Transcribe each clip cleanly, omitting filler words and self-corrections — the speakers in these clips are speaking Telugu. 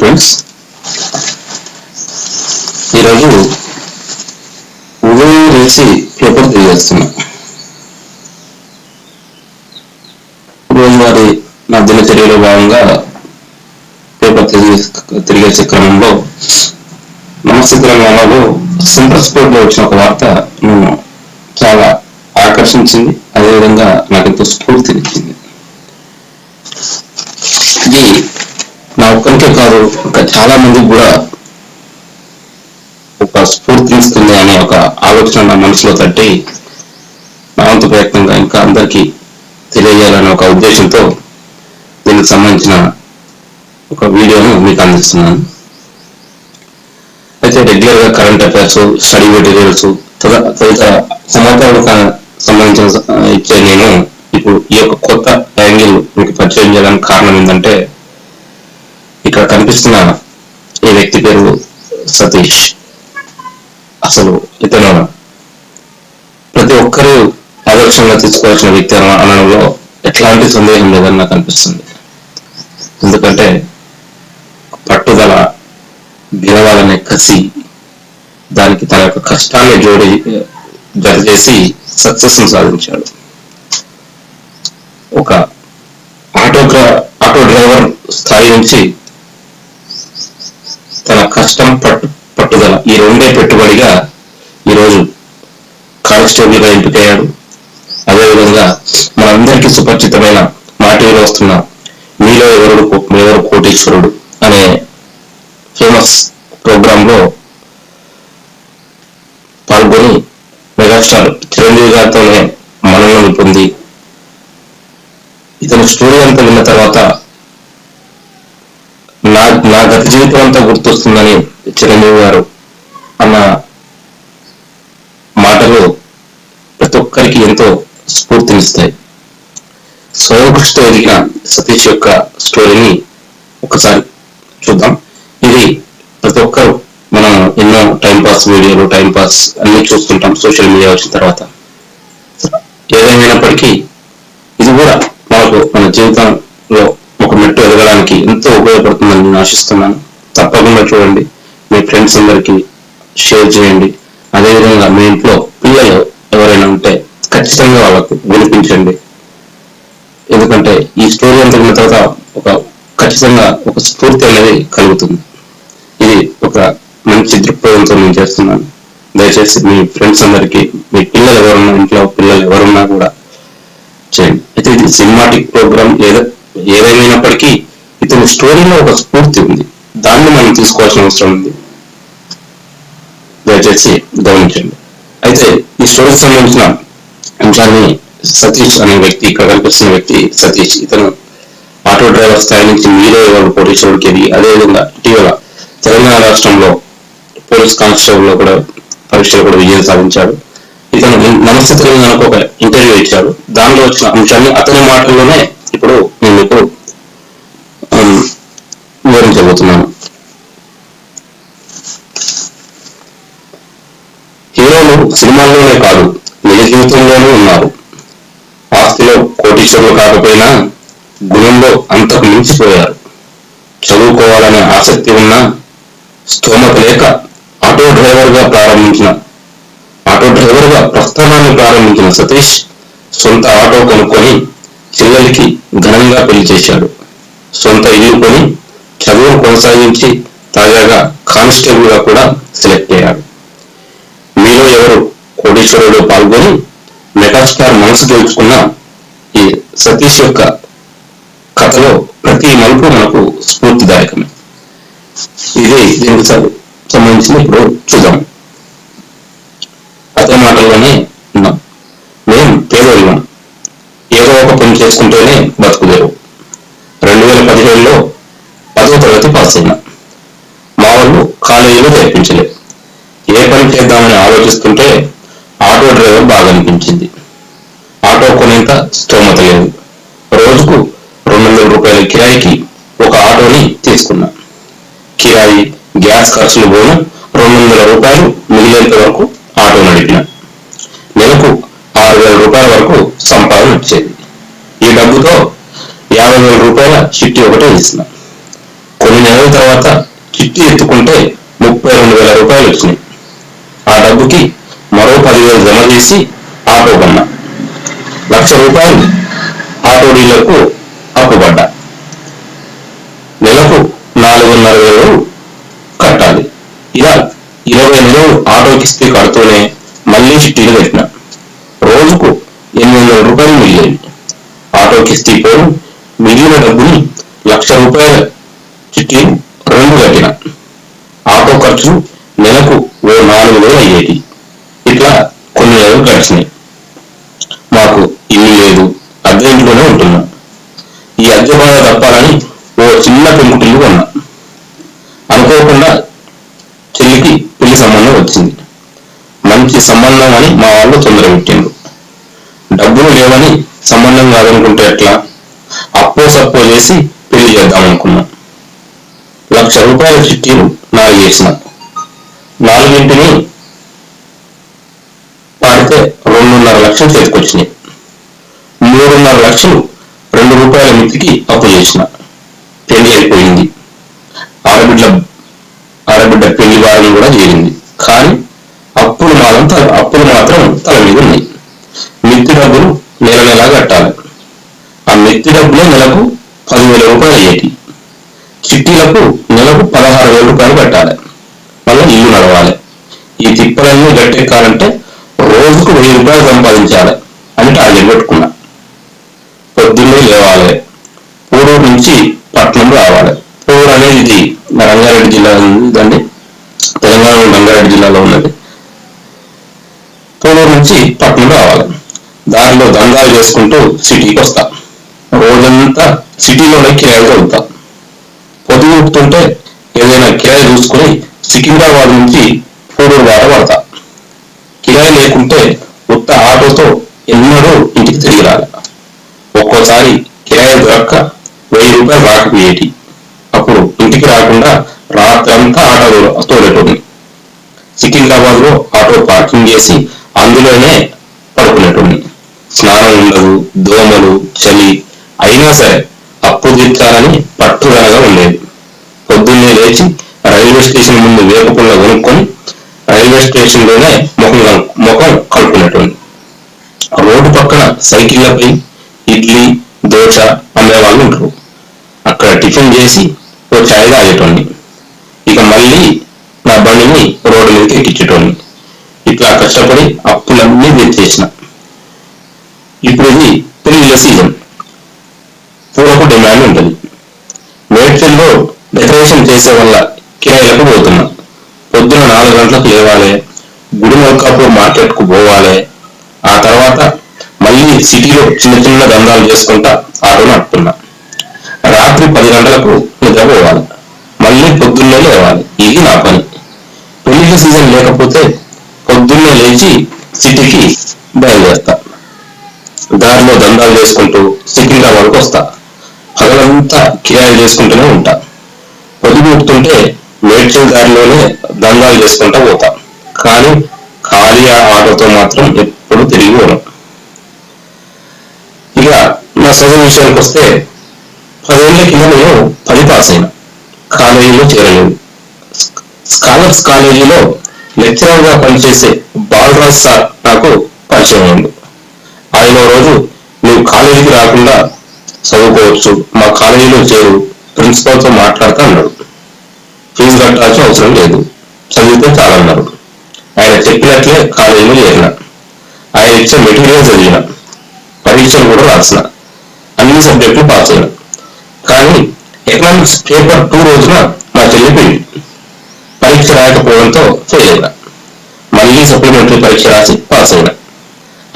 ఫ్రెండ్స్, ఈరోజు ఉదయం లేచి పేపర్ తిరిగేస్తున్నా. రోజువారీ నా దినచర్యలో భాగంగా పేపర్ తిరిగేసే క్రమంలో నమస్తే తెలంగాణలో సెంట్రల్ స్పోర్ట్ లో వచ్చిన ఒక వార్త నన్ను చాలా ఆకర్షించింది. అదేవిధంగా నాకు ఎంతో స్ఫూర్తినిచ్చింది. ఇది నా ఒక్కరికే కాదు, ఇంకా చాలా మందికి కూడా ఒక స్ఫూర్తినిస్తుంది అనే ఒక ఆలోచన నా మనసులో తట్టి నా వంతు ప్రయత్నంగా ఇంకా అందరికీ తెలియజేయాలనే ఒక ఉద్దేశంతో దీనికి సంబంధించిన ఒక వీడియోను మీకు అందిస్తున్నాను. అయితే రెగ్యులర్ గా కరెంట్ అఫైర్స్, స్టడీ మెటీరియల్స్, తదితర సమాచారాలకు సంబంధించిన ఇచ్చే నేను ఇప్పుడు ఈ యొక్క కొత్త యాంగిల్ మీకు పరిచయం చేయడానికి కారణం ఏంటంటే, ఇక్కడ కనిపిస్తున్న ఈ వ్యక్తి పేరు సతీష్. అసలు ఇతను ప్రతి ఒక్కరూ ఆదర్శంగా తీసుకోవాల్సిన వ్యక్తి అనడంలో ఎట్లాంటి సందేహం లేదని నాకు అనిపిస్తుంది. ఎందుకంటే పట్టుదల, గెలవాలనే కసి, దానికి తన యొక్క కష్టాన్ని జత చేసి సక్సెస్ ను సాధించాడు. ఒక ఆటో డ్రైవర్ స్థాయి నుంచి తన కష్టం, పట్టుదల ఈ రెండే పెట్టుబడిగా ఈరోజు కానిస్టేబుల్ గా ఎంపికయ్యాడు. అదేవిధంగా మనందరికీ సుపరిచితమైన మా టీవీలో వస్తున్న మీలో ఎవరు కోటీశ్వరుడు అనే ఫేమస్ ప్రోగ్రామ్ లో పాల్గొని మెగాస్టార్ చిరంజీవి గారితోనే మనల్ని పొంది, ఇతని స్టోరీ అంతా విన్న తర్వాత నా గత జీవితం అంతా గుర్తొస్తుందని చిరంజీవి గారు అన్న మాటలు ప్రతి ఒక్కరికి ఎంతో స్ఫూర్తినిస్తాయి. స్వయం కృషితో ఎదిగిన సతీష్ యొక్క స్టోరీని ఒకసారి చూద్దాం. ఇది ప్రతి ఒక్కరు మనం ఎన్నో టైంపాస్ వీడియోలు, టైంపాస్ అన్ని చూస్తుంటాం సోషల్ మీడియా వచ్చిన తర్వాత. ఏదేమైనప్పటికీ ఇది కూడా మనకు మన జీవితంలో ఒక మెట్టు ఎదగడానికి ఎంతో ఉపయోగపడుతుందని నేను ఆశిస్తున్నాను. తప్పకుండా చూడండి, మీ ఫ్రెండ్స్ అందరికీ షేర్ చేయండి. అదేవిధంగా మీ ఇంట్లో పిల్లలు ఎవరైనా ఉంటే ఖచ్చితంగా వాళ్ళకు వినిపించండి. ఎందుకంటే ఈ స్టోరీ అంతా విన్న తర్వాత ఖచ్చితంగా ఒక స్ఫూర్తి అనేది కలుగుతుంది. ఇది ఒక మంచి దృక్పథంతో నేను చేస్తున్నాను. దయచేసి మీ ఫ్రెండ్స్ అందరికీ, మీ పిల్లలు ఎవరున్నా, ఇంట్లో పిల్లలు ఎవరున్నా కూడా చేయండి. అయితే ఇది సినిమాటిక్ ప్రోగ్రామ్ ఏదేమైనప్పటికీ ఇతని స్టోరీలో ఒక స్ఫూర్తి ఉంది, దాన్ని మనం తీసుకోవాల్సిన అవసరం ఉంది. దయచేసి గమనించండి. అయితే ఈ స్టోరీకి సంబంధించిన అంశాన్ని సతీష్ అనే వ్యక్తి, ఇక్కడ కనిపిస్తున్న వ్యక్తి సతీష్, ఇతను ఆటో డ్రైవర్ స్థాయి నుంచి మీలో ఎవరు కోటీశ్వరుడికి ఎదిగి, అదేవిధంగా ఇటీవల తెలంగాణ రాష్ట్రంలో పోలీస్ కానిస్టేబుల్ లో కూడా పరీక్షలు కూడా విజయం సాధించాడు. ఇతను నమస్తే తెలంగాణకు ఒక ఇంటర్వ్యూ ఇచ్చాడు. దానిలో వచ్చిన అంశాన్ని అతని మాటల్లోనే ఇప్పుడు నేను మీకు వివరించబోతున్నాను. హీరోలు సినిమాల్లోనే కాదు, నిజ జీవితంలోనూ ఉన్నారు. ఆస్తిలో కోటీశ్వరులు కాకపోయినా గుణంలో అంతకు మించిపోయారు. చదువుకోవాలనే ఆసక్తి ఉన్నా స్తోమత లేక ఆటో డ్రైవర్ గా ప్రస్థానాన్ని ప్రారంభించిన సతీష్ సొంత ఆటో కొనుక్కొని చెల్లెలికి ఘనంగా పెళ్లి చేశాడు. సొంత ఇల్లు కొని చదువును కొనసాగించి తాజాగా కానిస్టేబుల్ గా కూడా సెలెక్ట్ అయ్యాడు. మీలో ఎవరు కోటీశ్వరుడు పాల్గొని మెగాస్టార్ మనసు గెలుచుకున్న ఈ సతీష్ యొక్క కథలో ప్రతి మలుపు మనకు స్ఫూర్తిదాయకమే. ఇది దీనికి సంబంధించి ఇప్పుడు చూద్దాం. అదే మాటల్లోనే ఉన్నాం. మేము పేదోళ్ళం, ఏదో ఒక పని చేసుకుంటేనే బతుకుదేరు. 2017లో 10వ తరగతి పాస్ అయినా. మా వాళ్ళు కాలేజీలో చేర్పించలేదు. ఏ పని చేద్దామని ఆలోచిస్తుంటే ఆటో డ్రైవర్ బాగా అనిపించింది. ఆటో కొనేంత స్తోమత లేదు. రోజుకు 200 రూపాయల కిరాయికి ఒక ఆటోని తీసుకున్నా. కిరాయి, గ్యాస్ ఖర్చులు పోను 200 రూపాయలు మిగిలేంత వరకు ఆటో నడిపిన. నెలకు 6,000 రూపాయల వరకు సంపాదన వచ్చేది. ఈ డబ్బుతో 50,000 రూపాయల చిట్టి ఒకటి ఇస్తున్నా. కొన్ని నెలల తర్వాత తర్వాత చిట్టి ఎత్తుకుంటే 32,000 రూపాయలు వచ్చినాయి. ఆ డబ్బుకి మరో 10,000 జమ చేసి ఆటో కొన్నా. 1,00,000 రూపాయలు ఆటో డీలర్కు అప్పుపడ్డా. నెలకు 4,500 కట్టాలి. ఇలా 20 నెలలు ఆటో కిస్తీ కడుతూనే మళ్ళీ చిట్టీలు కట్టిన. రోజుకు 800 రూపాయలు మిగిలేవి. ఆటో కిస్తీ పోను మిగిలిన డబ్బుని 1,00,000 రూపాయల చిట్టీలు 2 కట్టిన. ఆటో ఖర్చులు నెలకు ఓ 4,000 అయ్యేది. ఇట్లా కొన్ని నెలలు గడిచినాయి. మాకు ఇల్లు లేదు, అద్దె ఇంట్లోనే ఉంటున్నాం. ఈ అద్దె బాధ తప్పాలని ఓ చిన్న పెంకుటిల్లు కొన్నా. అనుకోకుండా చెల్లికి పెళ్లి సంబంధం వచ్చింది. మంచి సంబంధం అని మా వాళ్ళు తొందర పెట్టిండ్రు. డబ్బులు లేవని సంబంధం కాదనుకుంటే ఎట్లా? అప్పో సప్పో చేసి పెళ్లి చేద్దామనుకున్నాం. 1,00,000 రూపాయల చిట్టీలు 4 చేసిన. 4ంటిని పాడితే 2.5 లక్షలు చేతికొచ్చినాయి. 3.5 లక్షలు 2 రూపాయల మితికి అప్పు చేసిన. పెళ్లి అయిపోయింది. ఆడబిడ్డ పెళ్లి వారం కూడా చేరింది. కానీ అప్పులు మాత్రం తల మీద ఉన్నాయి. మిత్తి డబ్బులు నెల నెలా కట్టాలి. ఆ మిత్తి డబ్బులే నెలకు 10,000 రూపాయలు అయ్యేటి. చిట్టీలకు నెలకు 16,000 రూపాయలు కట్టాలి. మళ్ళీ ఇల్లు నడవాలి. ఈ తిప్పలన్నీ గట్టెక్కాలంటే రోజుకు 1,000 రూపాయలు సంపాదించాలి అని టార్గెట్ పెట్టుకున్నా. పొద్దున్నే లేవాలి. పూడూరు నుంచి పట్నం రావాలి. పూడూరు అనేది ఇది రంగారెడ్డి జిల్లా ఉందండి. తెలంగాణ రంగారెడ్డి జిల్లాలో ఉన్నది. పూడూరు నుంచి పట్నం రావాలి. దారిలో దందాలు చేసుకుంటూ సిటీకి వస్తా. రోజంతా సిటీలోనే కిరాయి చదువుతా. పొద్దుగుతుంటే ఏదైనా కిరాయి చూసుకుని సికింద్రాబాద్ నుంచి పూడూరు దాట పడతా. కిరాయి లేకుంటే ఉత్త ఆటోతో ఎన్నడూ ఇంటికి తిరిగి రాలి. ఒక్కోసారి కిరాయి దొరక్క 1,000 రూపాయలు రాకపోయేటి. అప్పుడు ఇంటికి రాకుండా రాత్రంతా ఆటో తోలేటోని. సికింద్రాబాద్ లో ఆటో పార్కింగ్ చేసి అందులోనే పడుకునేటోని. స్నానం ఉండదు, దోమలు, చలి. అయినా సరే అప్పు తీర్చాలని పట్టుదలగా ఉండేది. పొద్దున్నే లేచి రైల్వే స్టేషన్ ముందు వేపపుల్ల కొనుక్కొని రైల్వే స్టేషన్ లోనే ముఖం కలుపుకునేటోని. రోడ్డు పక్కన సైకిళ్లపై ఇడ్లీ, దోశ అమ్మేవాళ్ళు ఉంటారు. అక్కడ టిఫిన్ చేసి ఓ చాయ్ తాగేటోని. ఇక మళ్ళీ నా బండిని రోడ్డు మీదకి ఎక్కించేటోని. ఇట్లా కష్టపడి అప్పులన్నీ తీర్చేసిన. ఇప్పుడు ఇది పెళ్లిళ్ళ సీజన్. పూలకు డిమాండ్ ఉంటుంది. మేడ్చల్లో డెకరేషన్ చేసే వల్ల కిరాయిలకు పోతున్నా. పొద్దున 4 గంటలకు లేవాలి. గుడిమల్కాపూర్ మార్కెట్ కు పోవాలి. ఆ తర్వాత మళ్ళీ సిటీలో చిన్న చిన్న దందాలు చేసుకుంటా ఆటో నడుపుతున్నా. రాత్రి 10 గంటలకు నిద్రపోవాలి. మళ్ళీ పొద్దున్నే లేవాలి. ఇది నా పని. పెళ్లిళ్ళ సీజన్ లేకపోతే పొద్దున్నే లేచి సిటీకి బయలుదేరుతా. దారిలో దందాలు చేసుకుంటూ సికింద్రాబాద్కు వస్తా. పగలంతా కిరాయి చేసుకుంటూనే ఉంటా. పొద్దుగుంటుంటే మేడ్చల్ దారిలోనే దందాలు చేసుకుంటా పోతా. కానీ ఖాళీ ఆటోతో మాత్రం ఎప్పుడు తిరిగి పోను. ఇక నా చదువు విషయానికి వస్తే 10 ఏళ్ల కింద నేను 10 పాస్ అయినా. కాలేజీలో చేరలేదు. స్కాలర్స్ కాలేజీలో లెక్చరర్ గా పనిచేసే బాలరాజ్ సార్ నాకు పరిచయం అయింది. ఆయన రోజు నువ్వు కాలేజీకి రాకుండా చదువుకోవచ్చు, మా కాలేజీలో చేరు, ప్రిన్సిపల్ తో మాట్లాడుతూ అన్నాడు. ఫీజు కట్టాల్సిన అవసరం లేదు, చదివితే చాలన్నారు. ఆయన చెప్పినట్లే కాలేజీలో చేరిన. ఆయన ఇచ్చే మెటీరియల్ చదివిన. పరీక్షలు కూడా రాసిన. అన్ని సబ్జెక్టులు పాస్ అయినా. కానీ ఎకనామిక్స్ పేపర్ 2 రోజున నా చెల్లి పెళ్లి. పరీక్ష రాయకపోవడంతో ఫెయిల్ అయినా. మళ్ళీ సప్లిమెంటరీ పరీక్ష రాసి పాస్ అయినా.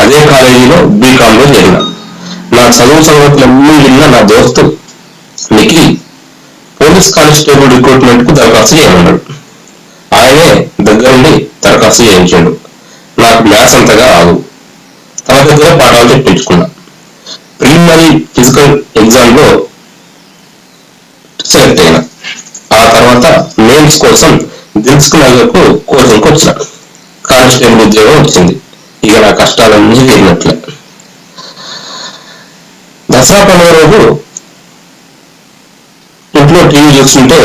అదే కాలేజీలో బీకామ్ లో చేరిన. నా చదువు సంగతులన్నీ విన్న నా దోస్తు నిఖిల్ పోలీస్ కానిస్టేబుల్ రిక్రూట్మెంట్ కు దరఖాస్తు చేయమన్నాడు. ఆయనే దగ్గరుండి దరఖాస్తు చేయించాడు. నాకు మ్యాథ్స్ అంతగా రాదు. తన దగ్గర పాఠాలు చెప్పించుకున్నా. ప్రిలిమినరీ ఫిజికల్ ఎగ్జామ్ లో సెలెక్ట్ అయినా. ఆ తర్వాత మెయిన్స్ కోసం దిల్సుఖ్ నగర్ కు కోచింగ్ వచ్చిన. కానిస్టేబుల్ ఉద్యోగం వచ్చింది. ఇక నా కష్టాలన్నీ తీరినట్లే. దసరా పండుగ రోజు ఇంట్లో టీవీ చూస్తుంటే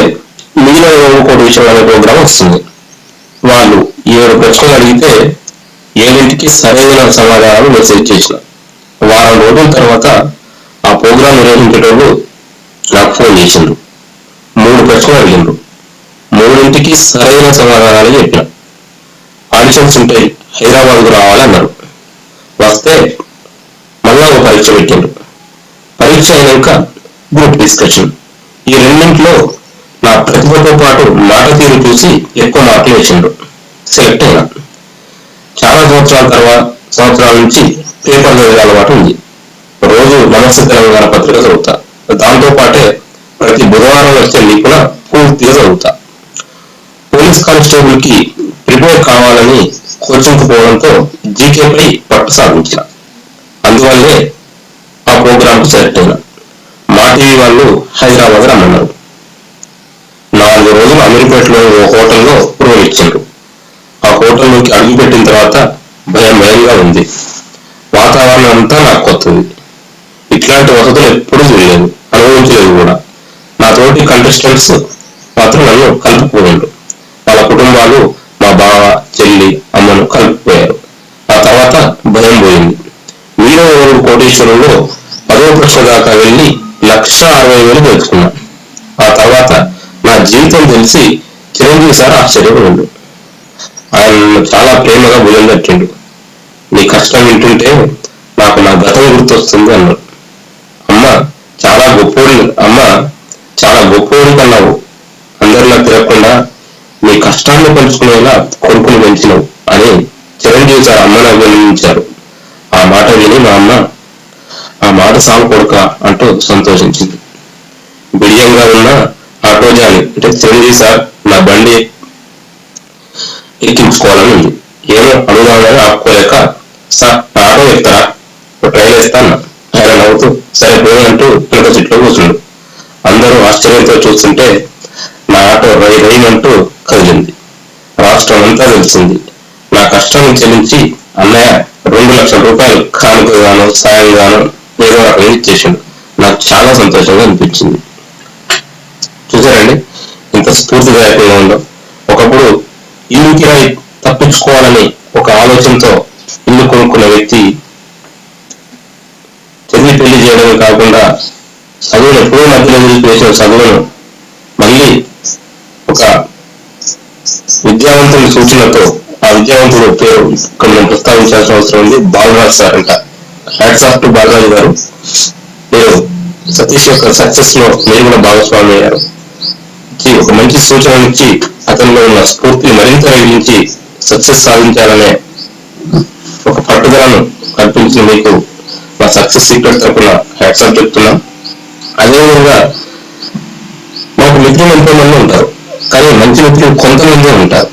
కోటీశ్వరుడు అనే ప్రోగ్రాం వస్తుంది. వాళ్ళు 7 ప్రశ్నలు అడిగితే 7ంటికి సరైన సమాధానాలు మెసేజ్ చేసిన. వారం రోజుల తర్వాత ఆ ప్రోగ్రాం నిర్వహించేటోళ్ళు నాకు ఫోన్ చేసిండ్రు. 3 ప్రశ్నలు అడిగిండ్రు. 3ంటికి సరైన సమాధానాలు చెప్పిన. ఆడిషన్స్ ఉంటాయి, హైదరాబాద్కు రావాలన్నారు. వస్తే మళ్ళా ఒక పరీక్ష పెట్టిండ్రు. పరీక్ష అయినాక గ్రూప్ డిస్కషన్. ఈ రెండింటిలో నా ప్రతిభతో పాటు మాట తీరు చూసి ఎక్కువ మార్కులు వేసిండ్రు. సెలెక్ట్ అయినా. చాలా సంవత్సరాల నుంచి పేపర్ చదివే అలవాటు ఉంది. రోజు నమస్తే తెలంగాణ పత్రిక చదువుతా. దాంతో పాటే ప్రతి బుధవారం వచ్చే నిపుణ పూర్తిగా చదువుతా. పోలీస్ కానిస్టేబుల్ కి ప్రిపేర్ కావాలని కోచింగ్ పోవడంతో జీకేపై పట్టు సాధించిన. అందువల్లే ఆ ప్రోగ్రామ్ సెలెక్ట్ అయినా. మా టీవీ వాళ్ళు హైదరాబాద్ రమ్మన్నారు. 4 రోజులు అమీర్పేటలో ఓ హోటల్లో రూమ్ ఇచ్చారు. ఆ హోటల్లోకి అడుగుపెట్టిన తర్వాత భయంగా ఉంది. వాతావరణం అంతా నాకు కొత్తది. ఇట్లాంటి వసతులు ఎప్పుడూ చూడలేదు, అనుభవించలేదు కూడా. నా తోటి కంటెస్టెంట్స్ మాత్రం నన్ను కలుపుకోండు. వాళ్ళ కుటుంబాలు మా బావ, చెల్లి, అమ్మను కలిపిపోయారు. ఆ తర్వాత భయం పోయింది. మీలో 7 కోటీశ్వరుల్లో 10వ ప్రశ్న దాకా వెళ్ళి 1,60,000 తెచ్చుకున్నా. ఆ తర్వాత నా జీవితం తెలిసి చిరంజీవి సార్ ఆశ్చర్యపోయిండు. ఆయన చాలా ప్రేమగా భుజం తట్టిండు. నీ కష్టం వింటుంటే నాకు నా గతం గుర్తొస్తుంది అన్నాడు. అమ్మ చాలా గొప్పోడి కన్నావు. అందరిలా తిరగకుండా నీ కష్టాన్ని పంచుకునేలా కొడుకుని పెంచినవు అని చిరంజీవి సార్ అమ్మని అభినందించారు. ఆ మాట విని మా అమ్మ ఆ మాట సాగు కొడుక అంటూ సంతోషించింది. బిడియంగా ఉన్న ఆటోజాని అంటే చిరంజీవి సార్ నా బండి ఎక్కించుకోవాలని ఉంది. ఏమో అడుగుదామని ఆపుకోలేక, సార్ ఆటో ఎక్కుతారా, ట్రైల్ వేస్తాను. ఆయన నవ్వుతూ సరే పోయి అంటూ వెనక సీట్లో కూర్చుండు. అందరూ ఆశ్చర్యంతో చూస్తుంటే నా ఆటో రైమంటూ కదిలింది. రాష్ట్రం అంతా తెలిసింది. నా కష్టాన్ని చెల్లించి అన్నయ్య 2 లక్షల రూపాయలు కానుకగానో సాయంగానో ఏదో రకంగా ఇచ్చేసాడు. నాకు చాలా సంతోషంగా అనిపించింది. చూసారండి ఇంత స్ఫూర్తిదాయకంగా ఉందో. ఒకప్పుడు ఇల్లు కిరాయి తప్పించుకోవాలని ఒక ఆలోచనతో ఇల్లు కొనుక్కున్న వ్యక్తి చదివి పెళ్లి చేయడమే కాకుండా చదువును ఎప్పుడో మధ్యలో నిలిపివేసిన చదువును మళ్ళీ ఒక విద్యావంతుని సూచనతో ఆ విద్యావంతుడు పేరు మనం ప్రస్తావించాల్సిన అవసరం ఉంది. బాలరాజ్ సార్ అంట. హ్యాట్స్ ఆఫ్ టు బాలరాజు గారు. మీరు సతీష్ యొక్క సక్సెస్ లో మీరు కూడా భాగస్వామి అయ్యారు. ఒక మంచి సూచన ఇచ్చి అతనిలో ఉన్న స్ఫూర్తిని మరింత రగిలించి సక్సెస్ సాధించాలనే ఒక పట్టుదలను కల్పించిన మీకు మా సక్సెస్ సీక్రెట్ తరఫున హ్యాట్స్ ఆఫ్ చెప్తున్నాం. అదేవిధంగా మాకు మిత్రులు ఎంతో మంది ఉంటారు, కానీ మంచి మిత్రులు కొంతమంది ఉంటారు.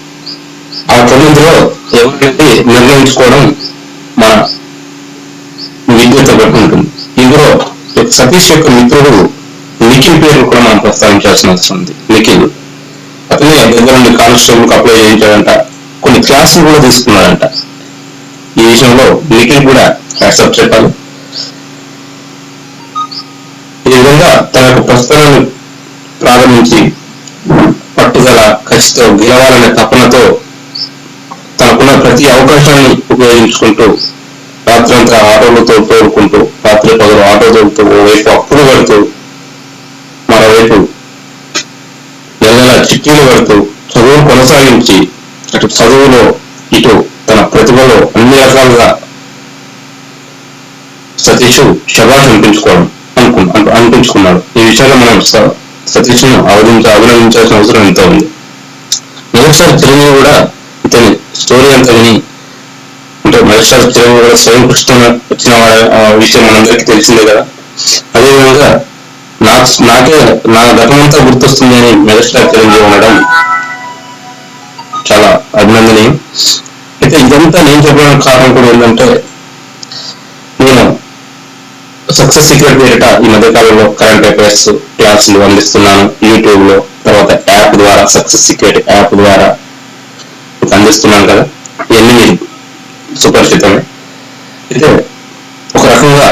ఆ కొన్నింటిలో ఎవరినైతే నిర్ణయించుకోవడం మన విద్యతో బట్టి ఉంటుంది. ఇందులో సతీష్ యొక్క మిత్రుడు నిఖిల్ పేరు కూడా మనం ప్రస్తావించాల్సిన అవసరం ఉంది. నిఖిల్ అతనే దగ్గర నుండి కానిస్టేబుల్ అప్లై చేయించాడంట. కొన్ని క్లాసులు కూడా తీసుకున్నాడంట. ఈ విషయంలో నిఖిల్ కూడా హ్యాట్సాప్ చెప్పాలి. ఈ విధంగా తన యొక్క ప్రస్థానాన్ని ప్రారంభించి పట్టుదల, కసితో గెలవాలనే తపనతో తనకున్న ప్రతి అవకాశాన్ని ఉపయోగించుకుంటూ రాత్రంతా ఆటోలతో తోడుకుంటూ రాత్రి పగలు ఆటో తోడుతూ ఓవైపు అప్పులు పడుతూ మరోవైపు నెల చిట్టీలు పడుతూ చదువును కొనసాగించి అటు చదువులో ఇటు తన ప్రతిభలో అన్ని రకాలుగా సతీష్ శభాష్ అనిపించుకున్నాడు. ఈ విషయంలో మనం సతీష్ ను అభినందించాల్సిన అవసరం ఎంతో ఉంది. మొదటిసారి చిరంజీవి కూడా ఇతని స్టోరీ అంతా విని అంటే మొదటిసారి చిరంజీవి కూడా స్వయం కృష్ణ వచ్చిన విషయం మనందరికీ తెలిసిందే కదా. అదేవిధంగా నాకే నా గతమంతా గుర్తొస్తుంది అని మెగాస్టార్ చిరంజీవి ఉండడం చాలా అభినందనీయం. అయితే ఇదంతా నేను చెప్పడానికి కారణం కూడా ఏంటంటే నేను సక్సెస్ సీక్రెట్ పేరిట ఈ మధ్యకాలంలో కరెంట్ అఫైర్స్ క్లాసులు అందిస్తున్నాను యూట్యూబ్ లో. తర్వాత యాప్ ద్వారా సక్సెస్ సీక్రెట్ యాప్ ద్వారా అందిస్తున్నాను కదా. ఇవన్నీ మీరు సుపరిచితమే. అయితే ఒక రకంగా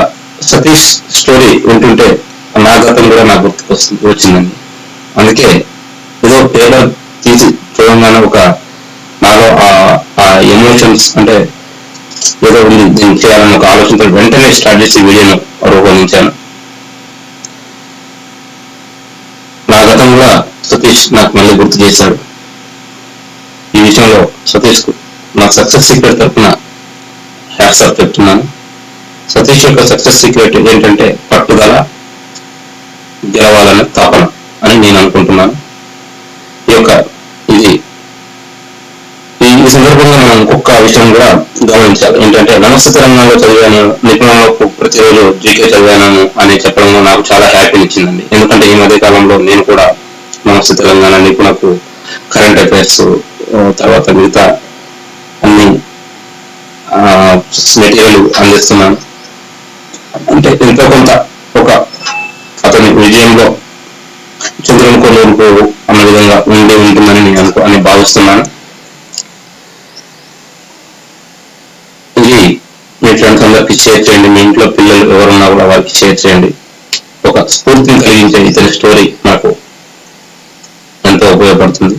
సతీష్ స్టోరీ వింటుంటే నా గతం కూడా నాకు గుర్తుకు వచ్చిందండి. అందుకే ఏదో పేపర్ చూడగానే ఒక నాలో ఆ ఎమోషన్స్ అంటే ఏదో ఉంది దీన్ని చేయాలని ఒక ఆలోచనతో వెంటనే స్టార్ట్ చేసి వీడియోను రూపొందించాను. నా గతంలో సతీష్ నాకు మళ్ళీ గుర్తు చేశాడు. ఈ విషయంలో సతీష్ కు నా సక్సెస్ సీక్రెట్ తరఫున హ్యాట్సాప్ చెప్తున్నాను. సతీష్ యొక్క సక్సెస్ సీక్రెట్ ఏంటంటే పట్టుదల, గెలవాలనే తాపన అని నేను అనుకుంటున్నాను. ఈ సందర్భంగా మనం ఇంకొక విషయం కూడా గమనించాలి. ఏంటంటే నమస్తే తెలంగాణలో చదివాను, నిపుణులకు ప్రతిరోజు జీకే చదివాను అని చెప్పడంలో నాకు చాలా హ్యాపీనిచ్చిందండి. ఎందుకంటే ఈ మధ్య కాలంలో నేను కూడా నమస్తే తెలంగాణ, నిపుణకు, కరెంట్ అఫైర్స్, తర్వాత మిగతా అన్ని మెటీరియల్ అందిస్తున్నాను. అంటే ఎంతో కొంత ఒక అతని విజయంలో చంద్రుని కొనుగోలు అన్న విధంగా ఉంటుందని నేను భావిస్తున్నాను. ఇది మీ ఫ్రెండ్స్ అందరికి షేర్ చేయండి. మీ ఇంట్లో పిల్లలు ఎవరున్నా కూడా వారికి షేర్ చేయండి. ఒక స్ఫూర్తిని కలిగించే ఇతని స్టోరీ నాకు ఎంతో ఉపయోగపడుతుంది.